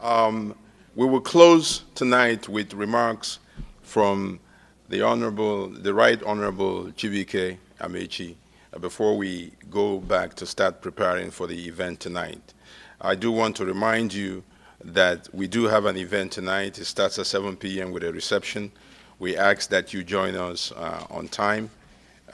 We will close tonight with remarks from the Right Honorable CHIBUIKE Amaechi before we go back to start preparing for the event tonight. I do want to remind you that we do have an event tonight. It starts at 7 p.m. with a reception. We ask that you join us on time.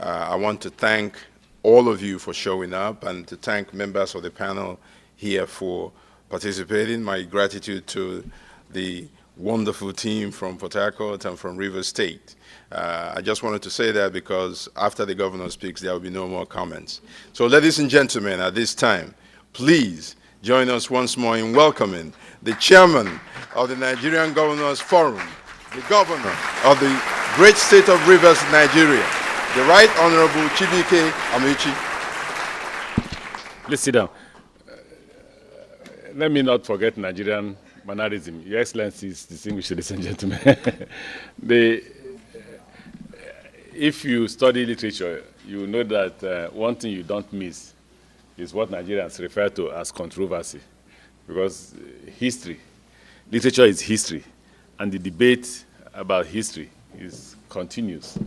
I want to thank all of you for showing up and to thank members of the panel here for participating. My gratitude to the wonderful team from Port Harcourt and from Rivers State. I just wanted to say that because after the governor speaks, there will be no more comments. So ladies and gentlemen, at this time, please join us once more in welcoming the chairman of the Nigerian Governors Forum, the governor of the great state of Rivers, Nigeria, the Right Honorable CHIBUIKE Amaechi. Please sit down. Let me not forget Nigerian mannerism. Your Excellencies, distinguished ladies and gentlemen. If you study literature, you know that one thing you don't miss is what Nigerians refer to as controversy. Because literature is history, and the debate about history is continuous.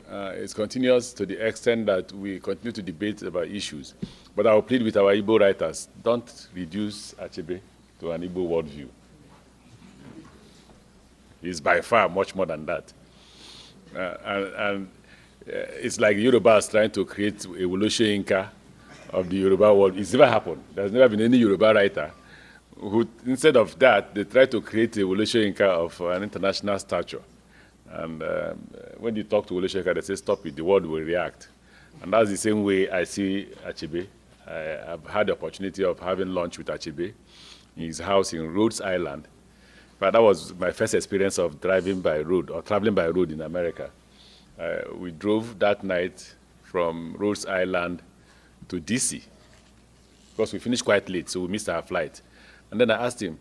It's continuous to the extent that we continue to debate about issues. But I will plead with our Igbo writers, don't reduce Achebe to an Igbo worldview. It's by far much more than that. It's like Yorubas trying to create a Wolosho Inca of the Yoruba world. It's never happened. There's never been any Yoruba writer who, instead of that, they try to create a Wolosho Inca of an international stature. And when you talk to Wolosho Inca, they say, stop it, the world will react. And that's the same way I see Achebe. I've had the opportunity of having lunch with Achebe in his house in Rhodes Island. But that was my first experience of driving by road or traveling by road in America. We drove that night from Rhodes Island to DC because we finished quite late, so we missed our flight. And then I asked him,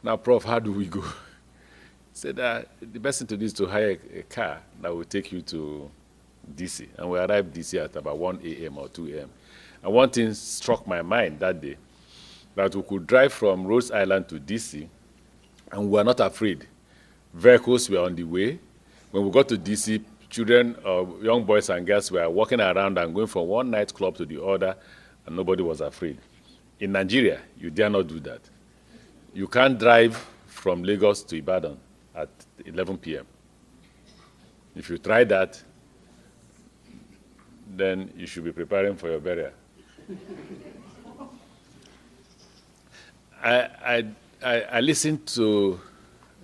now, Prof, how do we go? He said, the best thing to do is to hire a car that will take you to DC. And we arrived DC at about 1 a.m. or 2 a.m. And one thing struck my mind that day, that we could drive from Rhodes Island to DC, and we were not afraid. Vehicles were on the way. When we got to DC, children, young boys and girls were walking around and going from one nightclub to the other, and nobody was afraid. In Nigeria, you dare not do that. You can't drive from Lagos to Ibadan at 11 p.m. If you try that, then you should be preparing for your burial. I listened to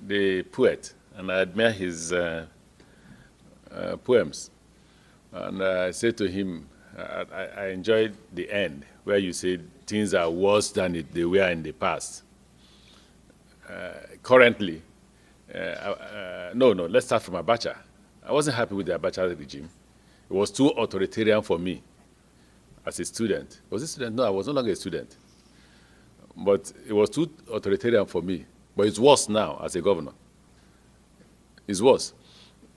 the poet, and I admire his poems. And I said to him, I enjoyed the end, where you said things are worse than they were in the past. Currently, let's start from Abacha. I wasn't happy with the Abacha regime. It was too authoritarian for me as a student. Was a student? No, I was no longer a student. But it was too authoritarian for me. But it's worse now as a governor. It's worse.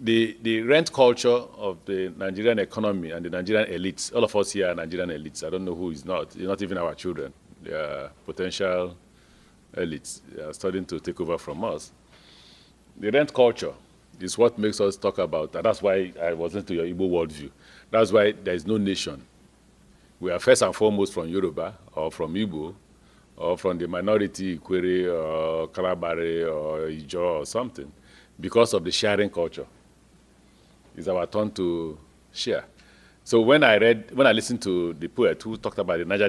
The rent culture of the Nigerian economy and the Nigerian elites, all of us here are Nigerian elites. I don't know who is not. It's not even our children. They are potential elites. They are starting to take over from us. The rent culture is what makes us talk about, and that's why I wasn't to your Igbo worldview. That's why there is no nation. We are first and foremost from Yoruba, or from Igbo, or from the minority Ikwere, or Kalabare, or Ijo, or something, because of the sharing culture. It's our turn to share. So when I listened to the poet who talked about the Niger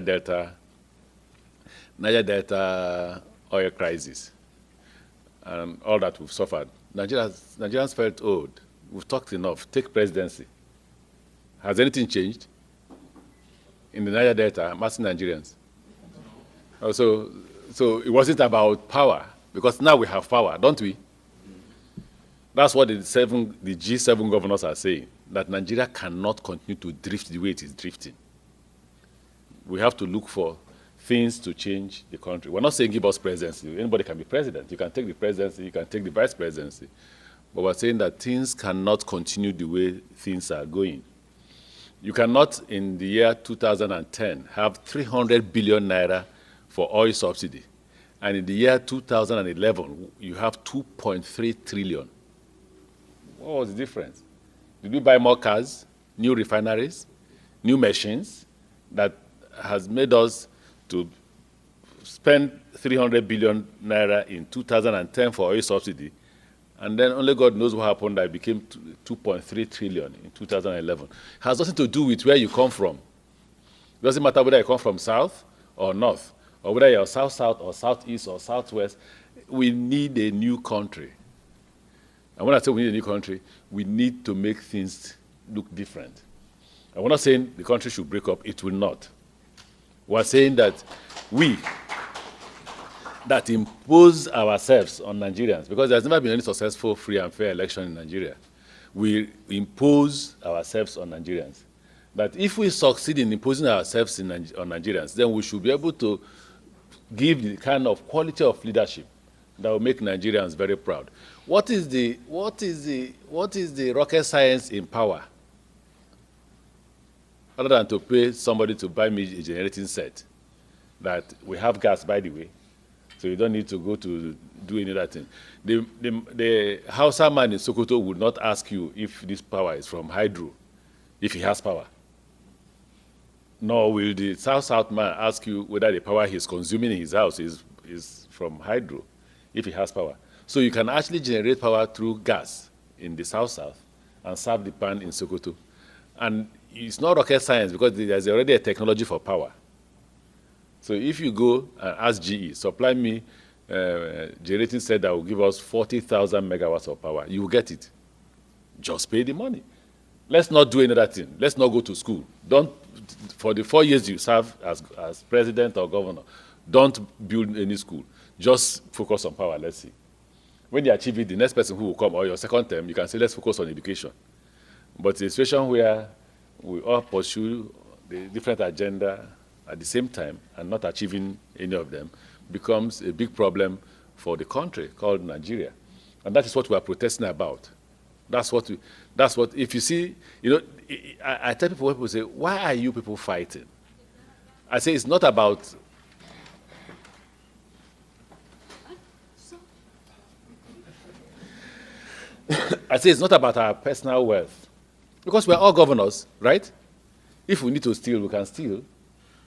Delta oil crisis, and all that we've suffered, Nigerians felt old. We've talked enough. Take presidency. Has anything changed? In the Niger Delta, I'm asking Nigerians. So it wasn't about power, because now we have power, don't we? That's what the G7 governors are saying, that Nigeria cannot continue to drift the way it is drifting. We have to look for things to change the country. We're not saying give us presidency. Anybody can be president. You can take the presidency, you can take the vice presidency. But we're saying that things cannot continue the way things are going. You cannot, in the year 2010, have 300 billion naira for oil subsidy And in the year 2011, you have 2.3 trillion. What was the difference? Did we buy more cars, new refineries, new machines that has made us to spend 300 billion naira in 2010 for oil subsidy, and then only God knows what happened that it became 2.3 trillion in 2011. It has nothing to do with where you come from. It doesn't matter whether you come from south or north, or whether you're south-south or southeast or southwest. We need a new country. And when I say we need a new country, we need to make things look different. And we're not saying the country should break up. It will not. We're saying that that impose ourselves on Nigerians, because there's never been any successful free and fair election in Nigeria. We impose ourselves on Nigerians. That if we succeed in imposing ourselves on Nigerians, then we should be able to give the kind of quality of leadership that will make Nigerians very proud. What is the rocket science in power? Other than to pay somebody to buy me a generating set, that we have gas, by the way, so you don't need to go to do any other thing. The Hausa man in Sokoto would not ask you if this power is from hydro, if he has power. Nor will the South-South man ask you whether the power he's consuming in his house is from hydro, if he has power. So you can actually generate power through gas in the South-South and serve the pan in Sokoto. And it's not rocket science, because there's already a technology for power. So if you go and ask GE, supply me generating set that will give us 40,000 megawatts of power, you will get it. Just pay the money. Let's not do another thing. Let's not go to school. Don't, for the 4 years you serve as president or governor, don't build any school. Just focus on power, let's see. When you achieve it, the next person who will come, or your second term, you can say, let's focus on education. But in a situation where we all pursue the different agenda at the same time and not achieving any of them, becomes a big problem for the country called Nigeria. And that is what we are protesting about. That's what, if you see, you know, I tell people say, why are you people fighting? I say, it's not about, it's not about our personal wealth. Because we're all governors, right? If we need to steal, we can steal.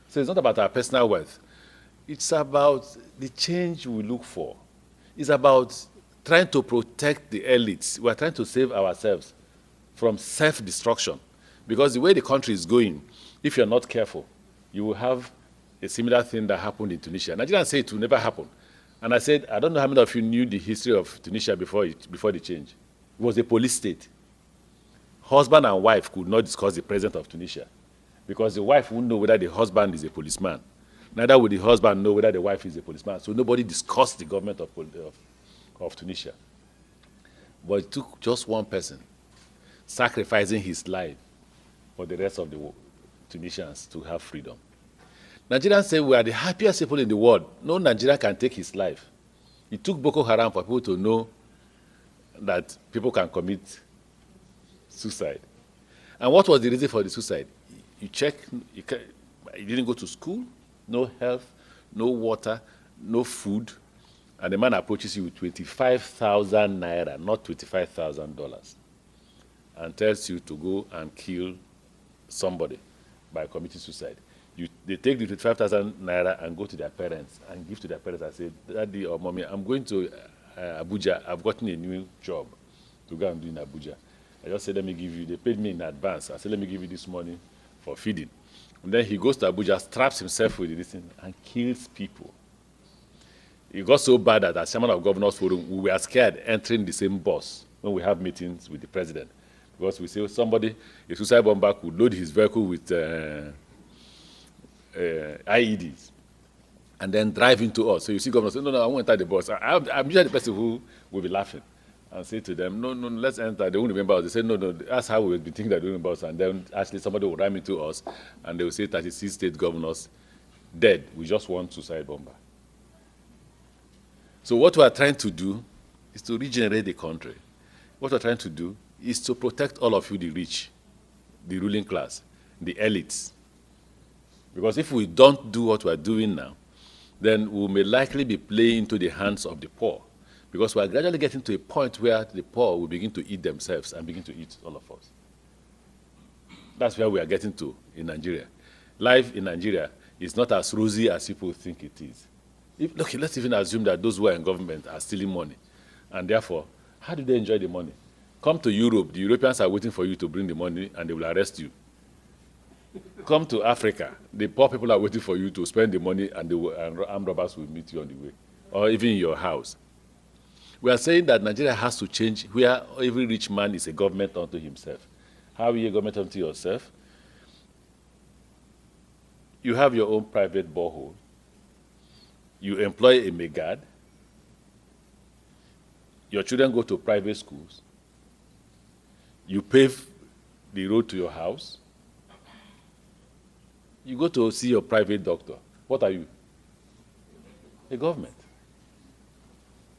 So it's not about our personal wealth. It's about the change we look for. It's about trying to protect the elites. We're trying to save ourselves from self-destruction. Because the way the country is going, if you're not careful, you will have a similar thing that happened in Tunisia. Nigerians say it will never happen. And I said, I don't know how many of you knew the history of Tunisia before the change. It was a police state. Husband and wife could not discuss the president of Tunisia, because the wife wouldn't know whether the husband is a policeman. Neither would the husband know whether the wife is a policeman. So nobody discussed the government of Tunisia. But it took just one person sacrificing his life for the rest of the Tunisians to have freedom. Nigerians say we are the happiest people in the world. No Nigerian can take his life. It took Boko Haram for people to know that people can commit suicide. And what was the reason for the suicide? You check, you didn't go to school, no health, no water, no food, and the man approaches you with 25,000 naira, not $25,000, and tells you to go and kill somebody by committing suicide. They take the 25,000 naira and go to their parents and give to their parents and say, Daddy or Mommy, I'm going to Abuja. I've gotten a new job to go and do in Abuja. I just said, let me give you, they paid me in advance. I said, let me give you this money for feeding. And then he goes to Abuja, straps himself with this thing, and kills people. It got so bad that as chairman of Governors Forum, we were scared entering the same bus when we have meetings with the president. Because we say somebody, a suicide bomber, could load his vehicle with IEDs and then drive into us. So you see governors say, no, I won't enter the bus. I'm usually the person who will be laughing and say to them, no, let's enter. They won't remember us. They say, no, that's how we'll be thinking they're doing about us. And then actually somebody will ram into us and they will say 36 state governors dead. We just want suicide bomber. So what we are trying to do is to regenerate the country. What we're trying to do is to protect all of you, the rich, the ruling class, the elites. Because if we don't do what we're doing now, then we may likely be playing into the hands of the poor, because we are gradually getting to a point where the poor will begin to eat themselves and begin to eat all of us. That's where we are getting to in Nigeria. Life in Nigeria is not as rosy as people think it is. Look, let's even assume that those who are in government are stealing money, and therefore, how do they enjoy the money? Come to Europe, the Europeans are waiting for you to bring the money, and they will arrest you. Come to Africa, the poor people are waiting for you to spend the money, and armed robbers will meet you on the way, or even in your house. We are saying that Nigeria has to change, where every rich man is a government unto himself. How are you a government unto yourself? You have your own private borehole. You employ a megad. Your children go to private schools. You pave the road to your house. You go to see your private doctor. What are you? A government.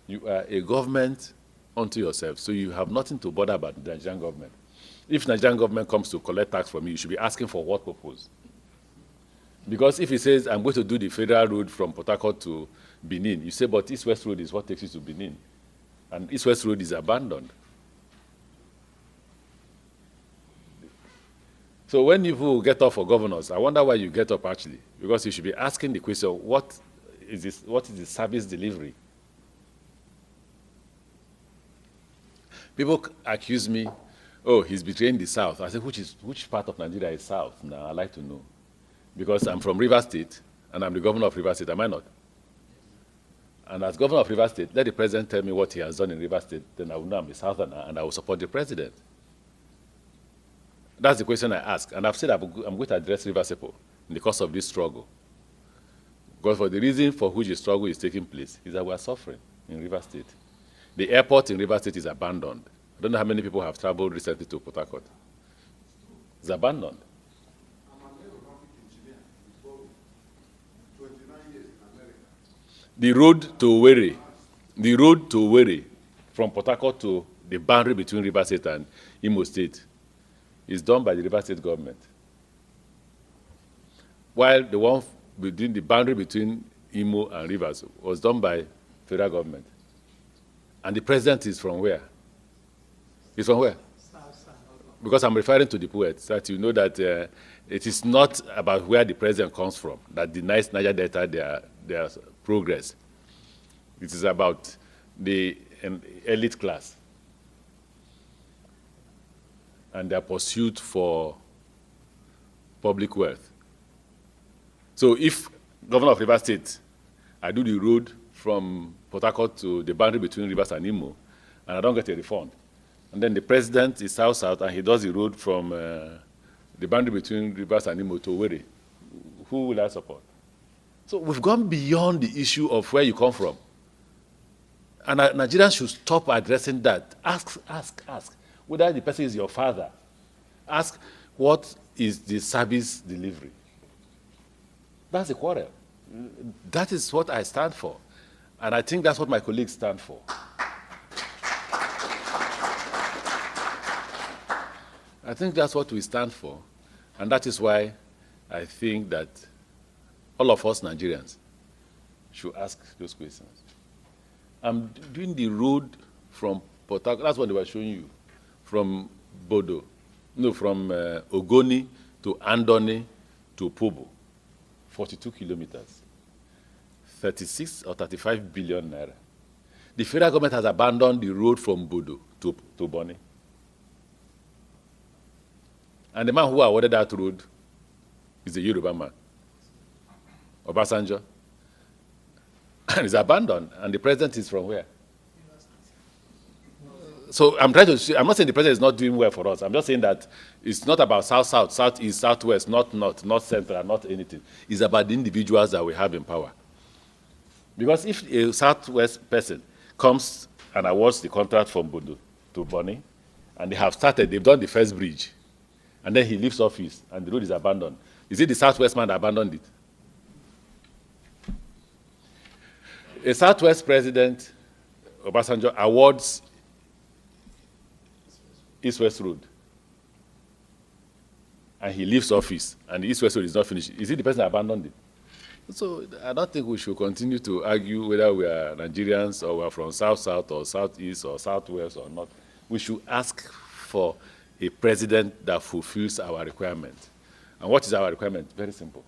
You are a government unto yourself, so you have nothing to bother about the Nigerian government. If Nigerian government comes to collect tax from you, you should be asking for what purpose? Because if he says, I'm going to do the federal road from Port Harcourt to Benin, you say, but East-West Road is what takes you to Benin. And East-West Road is abandoned. So when you get up for governors, I wonder why you get up actually, because you should be asking the question, what is the service delivery? People accuse me, oh, he's betraying the South. I say, which part of Nigeria is South? Now, I'd like to know. Because I'm from Rivers State, and I'm the governor of Rivers State, am I not? And as governor of Rivers State, let the president tell me what he has done in Rivers State, then I will know I'm a Southerner, and I will support the president. That's the question I ask, and I've said I'm going to address Rivers people in the course of this struggle. Because for the reason for which the struggle is taking place is that we are suffering in Rivers State. The airport in Rivers State is abandoned. I don't know how many people have traveled recently to Port Harcourt. It's abandoned. The road to Owerri, from Port Harcourt to the boundary between Rivers State and Imo State, is done by the Rivers State government. While the one between the boundary between Imo and Rivers was done by federal government. And the president is from where? He's from where? Because I'm referring to the poets, that you know that it is not about where the president comes from that denies Niger Delta their progress. It is about the elite class and their pursuit for public wealth. So if governor of Rivers State, I do the road from Port Harcourt to the boundary between Rivers and Imo, and I don't get a refund, and then the president is south-south and he does the road from the boundary between Rivers and Imo to Owerri, who will I support? So we've gone beyond the issue of where you come from. And Nigerians should stop addressing that. Ask whether the person is your father. Ask what is the service delivery. That's the quarrel. That is what I stand for. And I think that's what my colleagues stand for. I think that's what we stand for. And that is why I think that all of us Nigerians should ask those questions. I'm doing the road from Port Harcourt, that's what they were showing you, from Bodo, no, from Ogoni to Andoni to Pobo, 42 kilometers, 36 or 35 billion naira. The federal government has abandoned the road from Bodo to Boni. And the man who awarded that road is a Yoruba man, Obasanjo. And it's abandoned, and the president is from where? So I'm not saying the president is not doing well for us. I'm just saying that it's not about south-south, southeast, southwest, not north, not central, not anything. It's about the individuals that we have in power. Because if a southwest person comes and awards the contract from Bodo to Boni, and they've done the first bridge, and then he leaves office, and the road is abandoned, is it the southwest man that abandoned it? A Southwest president, Obasanjo, awards East-West Road, and he leaves office, and the East-West Road is not finished. Is it the person that abandoned it? So I don't think we should continue to argue whether we are Nigerians or we are from South-South or Southeast or Southwest or not. We should ask for a president that fulfills our requirement. And what is our requirement? Very simple.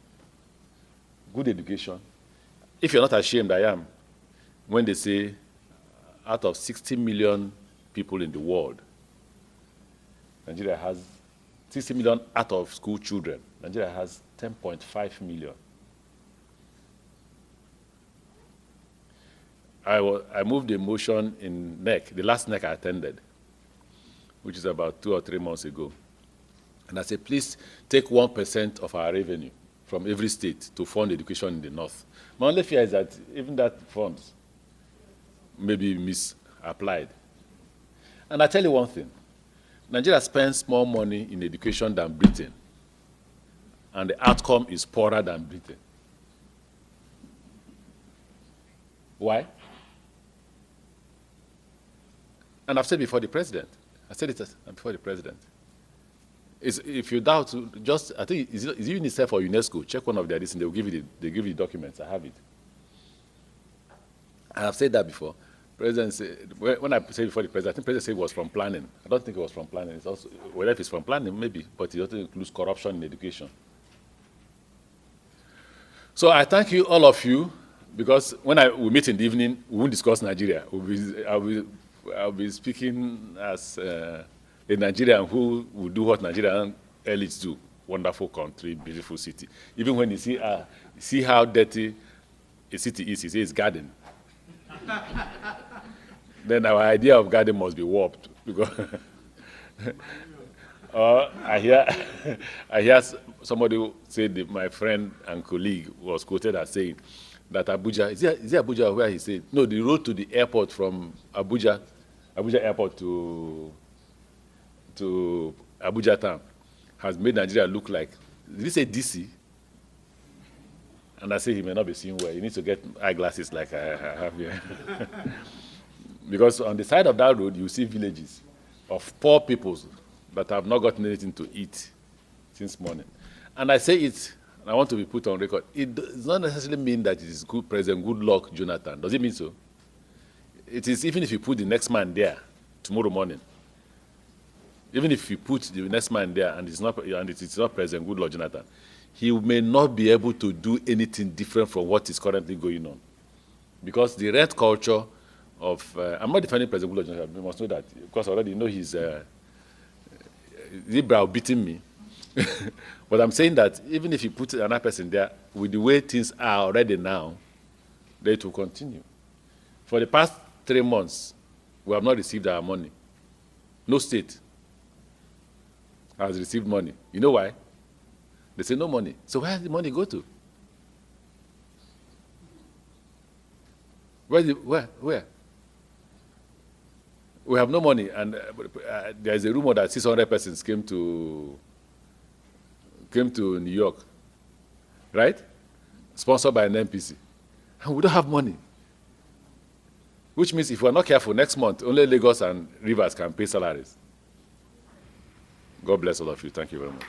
Good education. If you're not ashamed, I am, when they say out of 60 million people in the world, Nigeria has 60 million out of school children. Nigeria has 10.5 million. I moved a motion in NEC, the last NEC I attended, which is about 2 or 3 months ago. And I said, please take 1% of our revenue from every state to fund education in the North. My only fear is that even that funds may be misapplied. And I tell you one thing, Nigeria spends more money in education than Britain, and the outcome is poorer than Britain. Why? And I've said before the president. I said it before the president. If you doubt, just, I think, is it UNICEF or UNESCO? Check one of their lists and they give you the documents. I have it. And I've said that before. President said, when I said before the president, I think the president said it was from planning. I don't think it was from planning. It's also, whether if it's from planning, maybe, but it also includes corruption in education. So I thank you, all of you, because when we meet in the evening, we won't discuss Nigeria. I'll be speaking as a Nigerian who will do what Nigerian elites do. Wonderful country, beautiful city. Even when you see how dirty a city is, you say it's garden. Then our idea of garden must be warped. Because I hear somebody say that my friend and colleague was quoted as saying that Abuja, is it Abuja where he said, no, the road to the airport from Abuja airport to Abuja town has made Nigeria look like, did he say DC? And I say he may not be seeing well. He needs to get eyeglasses like I have here. Because on the side of that road, you see villages of poor people that have not gotten anything to eat since morning. And I say it, and I want to be put on record, it does not necessarily mean that it is good President Goodluck Jonathan. Does it mean so? It is even if you put the next man there tomorrow morning, even if you put the next man there and it is not President Goodluck Jonathan, he may not be able to do anything different from what is currently going on. Because the rent culture of, I'm not defending President Goodluck Jonathan, you must know that, because I already know he's browbeating me. But I'm saying that even if you put another person there, with the way things are already now, they will continue. For the past 3 months, we have not received our money. No state has received money. You know why? They say no money. So where does the money go to? Where? We have no money, and there is a rumor that 600 persons came to New York, right? Sponsored by an NPC. And we don't have money. Which means if we're not careful, next month, only Lagos and Rivers can pay salaries. God bless all of you. Thank you very much.